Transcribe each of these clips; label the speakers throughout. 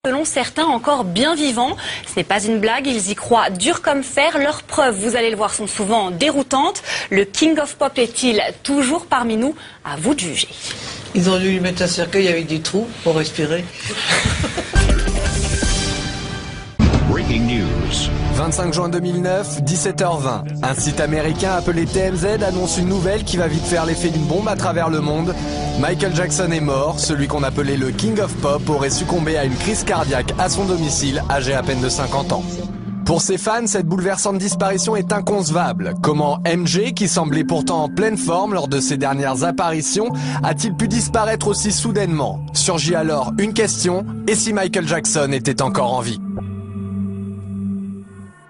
Speaker 1: Selon certains, encore bien vivants. Ce n'est pas une blague, ils y croient dur comme fer. Leurs preuves, vous allez le voir, sont souvent déroutantes. Le King of Pop est-il toujours parmi nous? À vous de juger.
Speaker 2: Ils ont dû lui mettre un cercueil avec des trous pour respirer.
Speaker 3: Breaking news.
Speaker 4: 25 juin 2009, 17h20. Un site américain appelé TMZ annonce une nouvelle qui va vite faire l'effet d'une bombe à travers le monde. Michael Jackson est mort. Celui qu'on appelait le King of Pop aurait succombé à une crise cardiaque à son domicile, âgé à peine de 50 ans. Pour ses fans, cette bouleversante disparition est inconcevable. Comment MJ, qui semblait pourtant en pleine forme lors de ses dernières apparitions, a-t-il pu disparaître aussi soudainement? Surgit alors une question, et si Michael Jackson était encore en vie?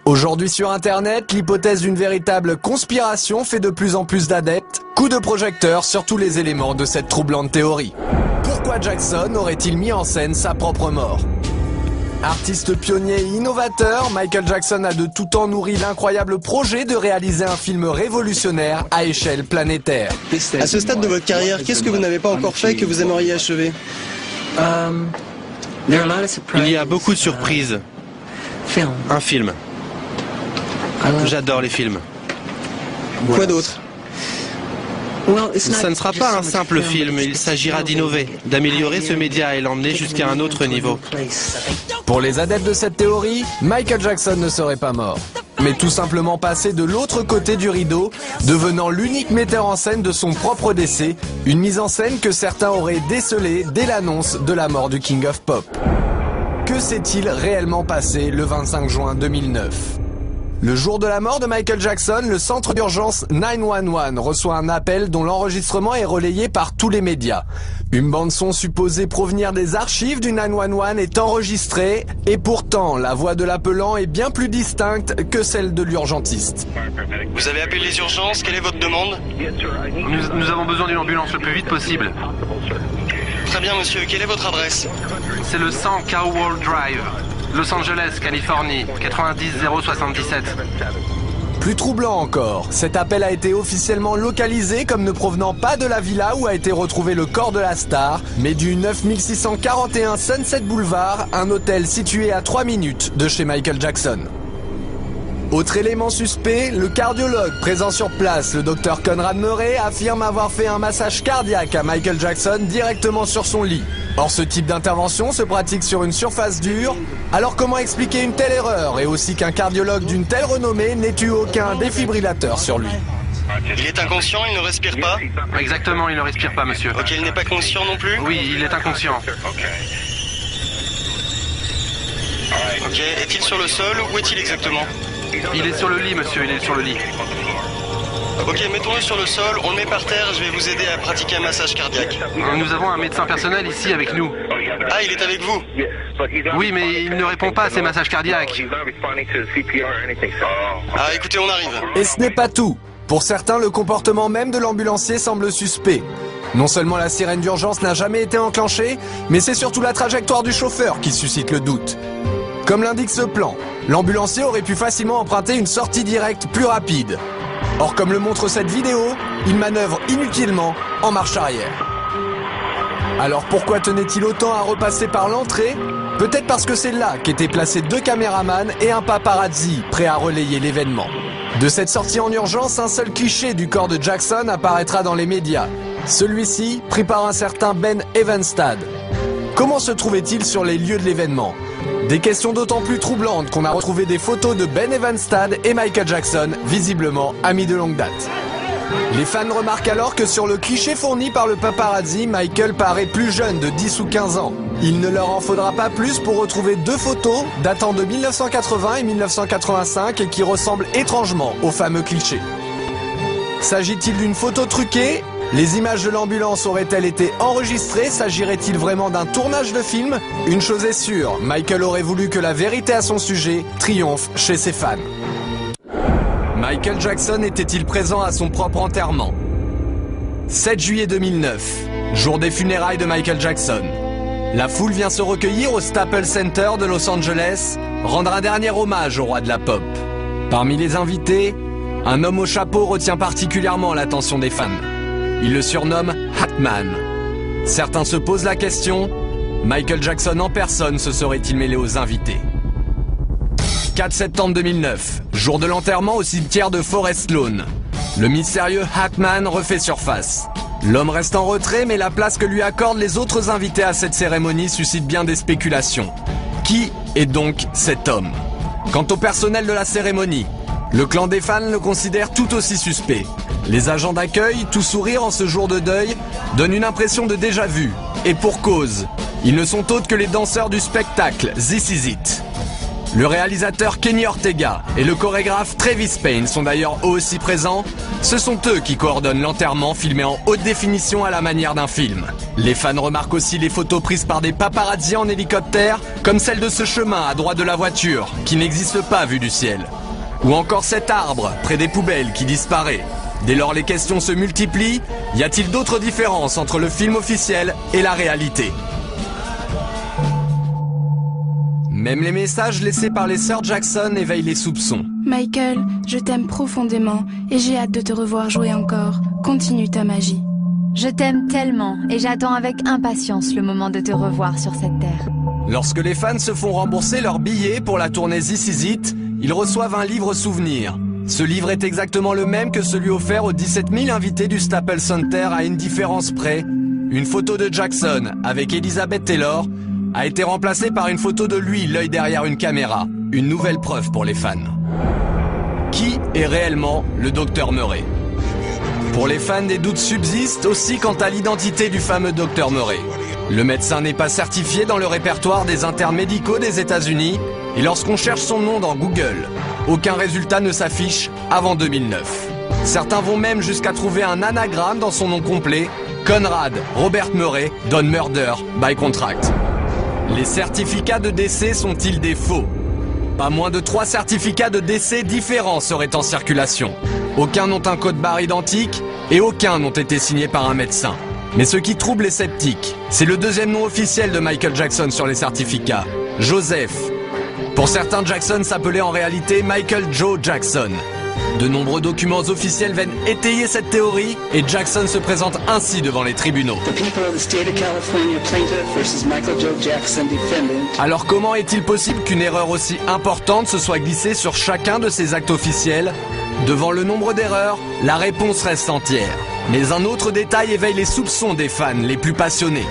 Speaker 4: Aujourd'hui sur Internet, l'hypothèse d'une véritable conspiration fait de plus en plus d'adeptes. Coup de projecteur sur tous les éléments de cette troublante théorie. Pourquoi Jackson aurait-il mis en scène sa propre mort? Artiste pionnier et innovateur, Michael Jackson a de tout temps nourri l'incroyable projet de réaliser un film révolutionnaire à échelle planétaire.
Speaker 5: À ce stade de votre carrière, qu'est-ce que vous n'avez pas encore fait que vous aimeriez achever?
Speaker 6: Il y a beaucoup de surprises. Un film. J'adore les films.
Speaker 5: Quoi d'autre?
Speaker 6: Ça ne sera pas un simple film, il s'agira d'innover, d'améliorer ce média et l'emmener jusqu'à un autre niveau.
Speaker 4: Pour les adeptes de cette théorie, Michael Jackson ne serait pas mort, mais tout simplement passé de l'autre côté du rideau, devenant l'unique metteur en scène de son propre décès, une mise en scène que certains auraient décelée dès l'annonce de la mort du King of Pop. Que s'est-il réellement passé le 25 juin 2009 ? Le jour de la mort de Michael Jackson, le centre d'urgence 911 reçoit un appel dont l'enregistrement est relayé par tous les médias. Une bande-son supposée provenir des archives du 911 est enregistrée et pourtant la voix de l'appelant est bien plus distincte que celle de l'urgentiste.
Speaker 5: Vous avez appelé les urgences, quelle est votre demande?
Speaker 6: Nous avons besoin d'une ambulance le plus vite possible.
Speaker 5: Très bien monsieur, quelle est votre adresse?
Speaker 6: C'est le 100 Cowell Drive, Los Angeles, Californie, 90077.
Speaker 4: Plus troublant encore, cet appel a été officiellement localisé comme ne provenant pas de la villa où a été retrouvé le corps de la star, mais du 9641 Sunset Boulevard, un hôtel situé à 3 minutes de chez Michael Jackson. Autre élément suspect, le cardiologue présent sur place, le docteur Conrad Murray, affirme avoir fait un massage cardiaque à Michael Jackson directement sur son lit. Or, ce type d'intervention se pratique sur une surface dure. Alors comment expliquer une telle erreur et aussi qu'un cardiologue d'une telle renommée n'ait eu aucun défibrillateur sur lui?
Speaker 5: Il est inconscient, il ne respire pas?
Speaker 6: Exactement, il ne respire pas, monsieur.
Speaker 5: Ok, il n'est pas conscient non plus?
Speaker 6: Oui, il est inconscient.
Speaker 5: Ok, est-il sur le sol? Où est-il exactement?
Speaker 6: Il est sur le lit, monsieur, il est sur le lit.
Speaker 5: Ok, mettons-le sur le sol, on le met par terre, je vais vous aider à pratiquer un massage cardiaque.
Speaker 6: Nous avons un médecin personnel ici avec nous.
Speaker 5: Ah, il est avec vous?
Speaker 6: Oui, mais il ne répond pas à ces massages cardiaques.
Speaker 5: Ah, écoutez, on arrive.
Speaker 4: Et ce n'est pas tout. Pour certains, le comportement même de l'ambulancier semble suspect. Non seulement la sirène d'urgence n'a jamais été enclenchée, mais c'est surtout la trajectoire du chauffeur qui suscite le doute. Comme l'indique ce plan, l'ambulancier aurait pu facilement emprunter une sortie directe plus rapide. Or, comme le montre cette vidéo, il manœuvre inutilement en marche arrière. Alors pourquoi tenait-il autant à repasser par l'entrée? Peut-être parce que c'est là qu'étaient placés 2 caméramans et un paparazzi prêts à relayer l'événement. De cette sortie en urgence, un seul cliché du corps de Jackson apparaîtra dans les médias. Celui-ci pris par un certain Ben Evenstad. Comment se trouvait-il sur les lieux de l'événement? Des questions d'autant plus troublantes qu'on a retrouvé des photos de Ben Evenstad et Michael Jackson, visiblement amis de longue date. Les fans remarquent alors que sur le cliché fourni par le paparazzi, Michael paraît plus jeune de 10 ou 15 ans. Il ne leur en faudra pas plus pour retrouver 2 photos datant de 1980 et 1985 et qui ressemblent étrangement au fameux cliché. S'agit-il d'une photo truquée? Les images de l'ambulance auraient-elles été enregistrées? S'agirait-il vraiment d'un tournage de film? Une chose est sûre, Michael aurait voulu que la vérité à son sujet triomphe chez ses fans. Michael Jackson était-il présent à son propre enterrement? 7 juillet 2009, jour des funérailles de Michael Jackson. La foule vient se recueillir au Staples Center de Los Angeles, rendre un dernier hommage au roi de la pop. Parmi les invités, un homme au chapeau retient particulièrement l'attention des fans. Il le surnomme Hatman. Certains se posent la question, Michael Jackson en personne se serait-il mêlé aux invités. 4 septembre 2009, jour de l'enterrement au cimetière de Forest Lawn. Le mystérieux Hatman refait surface. L'homme reste en retrait, mais la place que lui accordent les autres invités à cette cérémonie suscite bien des spéculations. Qui est donc cet homme? Quant au personnel de la cérémonie, le clan des fans le considère tout aussi suspect. Les agents d'accueil, tout sourire en ce jour de deuil, donnent une impression de déjà-vu. Et pour cause, ils ne sont autres que les danseurs du spectacle This Is It. Le réalisateur Kenny Ortega et le chorégraphe Travis Payne sont d'ailleurs eux aussi présents. Ce sont eux qui coordonnent l'enterrement filmé en haute définition à la manière d'un film. Les fans remarquent aussi les photos prises par des paparazzis en hélicoptère, comme celle de ce chemin à droite de la voiture, qui n'existe pas vu du ciel. Ou encore cet arbre près des poubelles qui disparaît. Dès lors les questions se multiplient, y a-t-il d'autres différences entre le film officiel et la réalité? Même les messages laissés par les sœurs Jackson éveillent les soupçons.
Speaker 7: Michael, je t'aime profondément et j'ai hâte de te revoir jouer encore. Continue ta magie.
Speaker 8: Je t'aime tellement et j'attends avec impatience le moment de te revoir sur cette terre.
Speaker 4: Lorsque les fans se font rembourser leurs billets pour la tournée This Is It, ils reçoivent un livre souvenir. Ce livre est exactement le même que celui offert aux 17 000 invités du Staples Center à une différence près. Une photo de Jackson avec Elizabeth Taylor a été remplacée par une photo de lui, l'œil derrière une caméra. Une nouvelle preuve pour les fans. Qui est réellement le Dr Murray? Pour les fans, des doutes subsistent aussi quant à l'identité du fameux Dr Murray. Le médecin n'est pas certifié dans le répertoire des internes médicaux des États-Unis et lorsqu'on cherche son nom dans Google, aucun résultat ne s'affiche avant 2009. Certains vont même jusqu'à trouver un anagramme dans son nom complet, Conrad Robert Murray Don Murder by Contract. Les certificats de décès sont-ils des faux? Pas moins de 3 certificats de décès différents seraient en circulation. Aucun n'ont un code barre identique et aucun n'ont été signés par un médecin. Mais ce qui trouble les sceptiques, c'est le deuxième nom officiel de Michael Jackson sur les certificats, Joseph. Pour certains, Jackson s'appelait en réalité Michael Joe Jackson. De nombreux documents officiels viennent étayer cette théorie et Jackson se présente ainsi devant les tribunaux. Alors comment est-il possible qu'une erreur aussi importante se soit glissée sur chacun de ces actes officiels? Devant le nombre d'erreurs, la réponse reste entière. Mais un autre détail éveille les soupçons des fans les plus passionnés.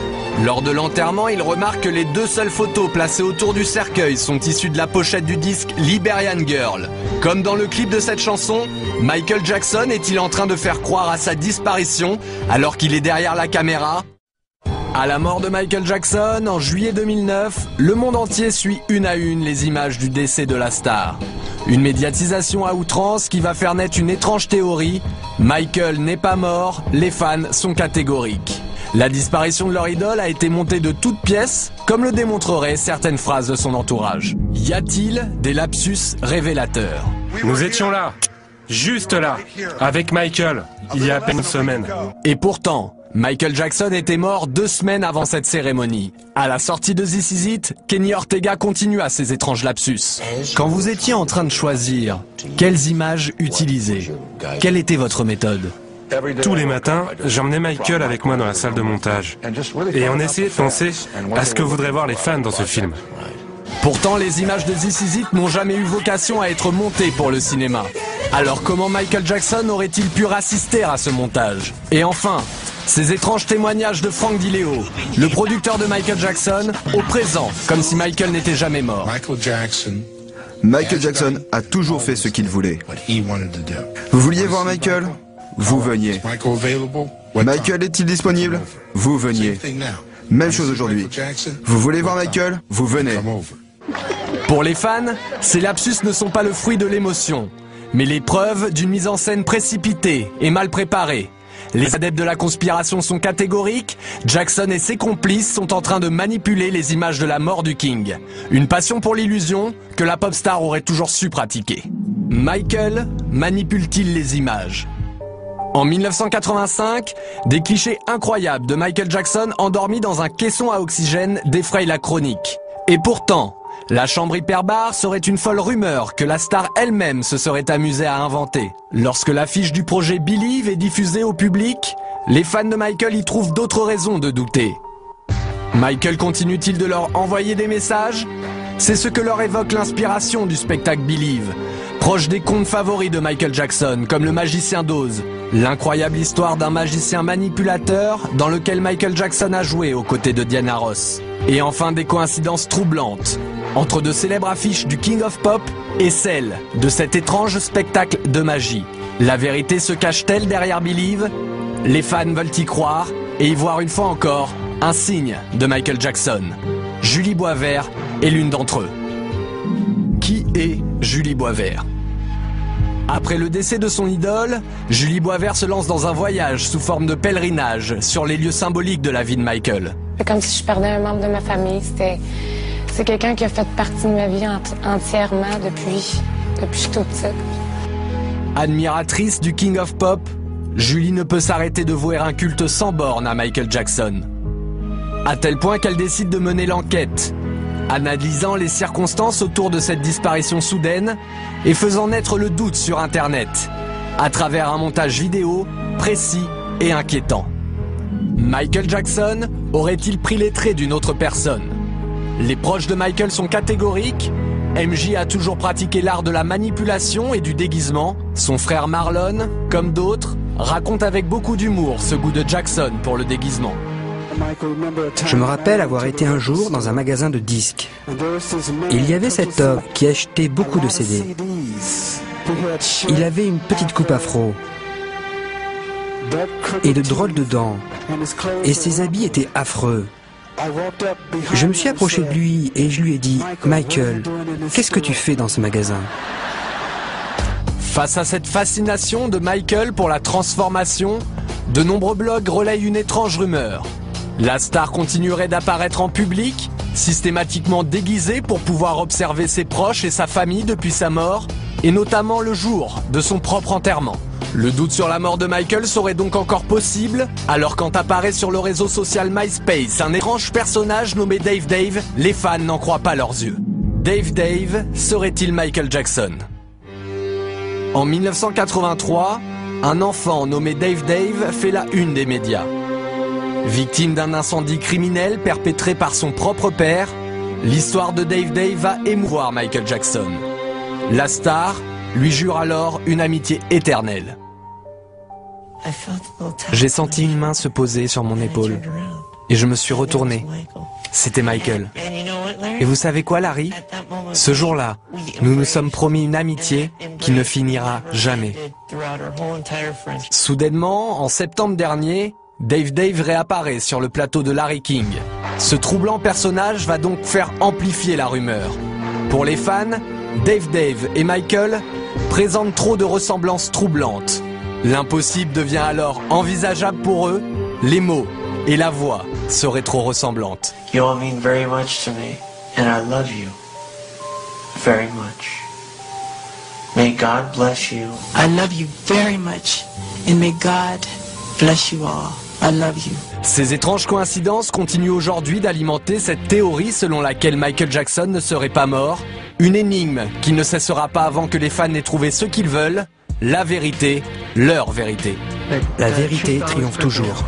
Speaker 4: Lors de l'enterrement, ils remarquent que les 2 seules photos placées autour du cercueil sont issues de la pochette du disque Liberian Girl. Comme dans le clip de cette chanson, Michael Jackson est-il en train de faire croire à sa disparition alors qu'il est derrière la caméra? À la mort de Michael Jackson, en juillet 2009, le monde entier suit une à une les images du décès de la star. Une médiatisation à outrance qui va faire naître une étrange théorie. Michael n'est pas mort, les fans sont catégoriques. La disparition de leur idole a été montée de toutes pièces, comme le démontreraient certaines phrases de son entourage. Y a-t-il des lapsus révélateurs?
Speaker 9: Nous étions là, juste là, avec Michael, il y a à peine une semaine.
Speaker 4: Et pourtant, Michael Jackson était mort 2 semaines avant cette cérémonie. À la sortie de This Is It, Kenny Ortega continua ses étranges lapsus. Quand vous étiez en train de choisir, quelles images utiliser? Quelle était votre méthode?
Speaker 9: Tous les matins, j'emmenais Michael avec moi dans la salle de montage. Et on essayait de penser à ce que voudraient voir les fans dans ce film.
Speaker 4: Pourtant, les images de This Is It n'ont jamais eu vocation à être montées pour le cinéma. Alors comment Michael Jackson aurait-il pu assister à ce montage? Et enfin, ces étranges témoignages de Frank DiLeo, le producteur de Michael Jackson, au présent, comme si Michael n'était jamais mort.
Speaker 10: Michael Jackson a toujours fait ce qu'il voulait. Vous vouliez voir Michael? Vous veniez. Michael est-il disponible? Vous veniez. Même chose aujourd'hui. Vous voulez voir Michael? Vous venez.
Speaker 4: Pour les fans, ces lapsus ne sont pas le fruit de l'émotion, mais les preuves d'une mise en scène précipitée et mal préparée. Les adeptes de la conspiration sont catégoriques, Jackson et ses complices sont en train de manipuler les images de la mort du King. Une passion pour l'illusion que la pop star aurait toujours su pratiquer. Michael manipule-t-il les images? En 1985, des clichés incroyables de Michael Jackson endormi dans un caisson à oxygène défrayent la chronique. Et pourtant, la chambre hyperbare serait une folle rumeur que la star elle-même se serait amusée à inventer. Lorsque l'affiche du projet Believe est diffusée au public, les fans de Michael y trouvent d'autres raisons de douter. Michael continue-t-il de leur envoyer des messages? C'est ce que leur évoque l'inspiration du spectacle Believe, proche des contes favoris de Michael Jackson, comme Le Magicien d'Oz, l'incroyable histoire d'un magicien manipulateur dans lequel Michael Jackson a joué aux côtés de Diana Ross. Et enfin des coïncidences troublantes entre de célèbres affiches du King of Pop et celles de cet étrange spectacle de magie. La vérité se cache-t-elle derrière Believe? Les fans veulent y croire et y voir une fois encore un signe de Michael Jackson. Julie Boisvert est l'une d'entre eux. Qui est Julie Boisvert? Après le décès de son idole, Julie Boisvert se lance dans un voyage sous forme de pèlerinage sur les lieux symboliques de la vie de Michael.
Speaker 11: C'est comme si je perdais un membre de ma famille. C'est quelqu'un qui a fait partie de ma vie entièrement depuis que je suis toute petite.
Speaker 4: Admiratrice du King of Pop, Julie ne peut s'arrêter de vouer un culte sans borne à Michael Jackson. À tel point qu'elle décide de mener l'enquête, analysant les circonstances autour de cette disparition soudaine et faisant naître le doute sur Internet, à travers un montage vidéo précis et inquiétant. Michael Jackson aurait-il pris les traits d'une autre personne? Les proches de Michael sont catégoriques. MJ a toujours pratiqué l'art de la manipulation et du déguisement. Son frère Marlon, comme d'autres, raconte avec beaucoup d'humour ce goût de Jackson pour le déguisement.
Speaker 12: Je me rappelle avoir été un jour dans un magasin de disques. Il y avait cet homme qui achetait beaucoup de CD. Il avait une petite coupe afro et de drôles de dents. Et ses habits étaient affreux. Je me suis approché de lui et je lui ai dit « Michael, qu'est-ce que tu fais dans ce magasin ?»
Speaker 4: Face à cette fascination de Michael pour la transformation, de nombreux blogs relayent une étrange rumeur. La star continuerait d'apparaître en public, systématiquement déguisée pour pouvoir observer ses proches et sa famille depuis sa mort, et notamment le jour de son propre enterrement. Le doute sur la mort de Michael serait donc encore possible, alors quand apparaît sur le réseau social MySpace un étrange personnage nommé Dave Dave, les fans n'en croient pas leurs yeux. Dave Dave serait-il Michael Jackson? En 1983, un enfant nommé Dave Dave fait la une des médias. Victime d'un incendie criminel perpétré par son propre père, l'histoire de Dave Dave va émouvoir Michael Jackson. La star lui jure alors une amitié éternelle. J'ai senti une main se poser sur mon épaule et je me suis retourné. C'était Michael. Et vous savez quoi, Larry? Ce jour-là, nous nous sommes promis une amitié qui ne finira jamais. Soudainement, en septembre dernier, Dave Dave réapparaît sur le plateau de Larry King. Ce troublant personnage va donc faire amplifier la rumeur. Pour les fans, Dave Dave et Michael présentent trop de ressemblances troublantes. L'impossible devient alors envisageable pour eux, les mots et la voix seraient trop ressemblantes.
Speaker 13: You all mean very much to me, and I love you very much. May God bless you.
Speaker 14: I love you very much, and may God bless you all. I love you.
Speaker 4: Ces étranges coïncidences continuent aujourd'hui d'alimenter cette théorie selon laquelle Michael Jackson ne serait pas mort. Une énigme qui ne cessera pas avant que les fans n'aient trouvé ce qu'ils veulent, la vérité, leur vérité.
Speaker 12: La vérité triomphe toujours.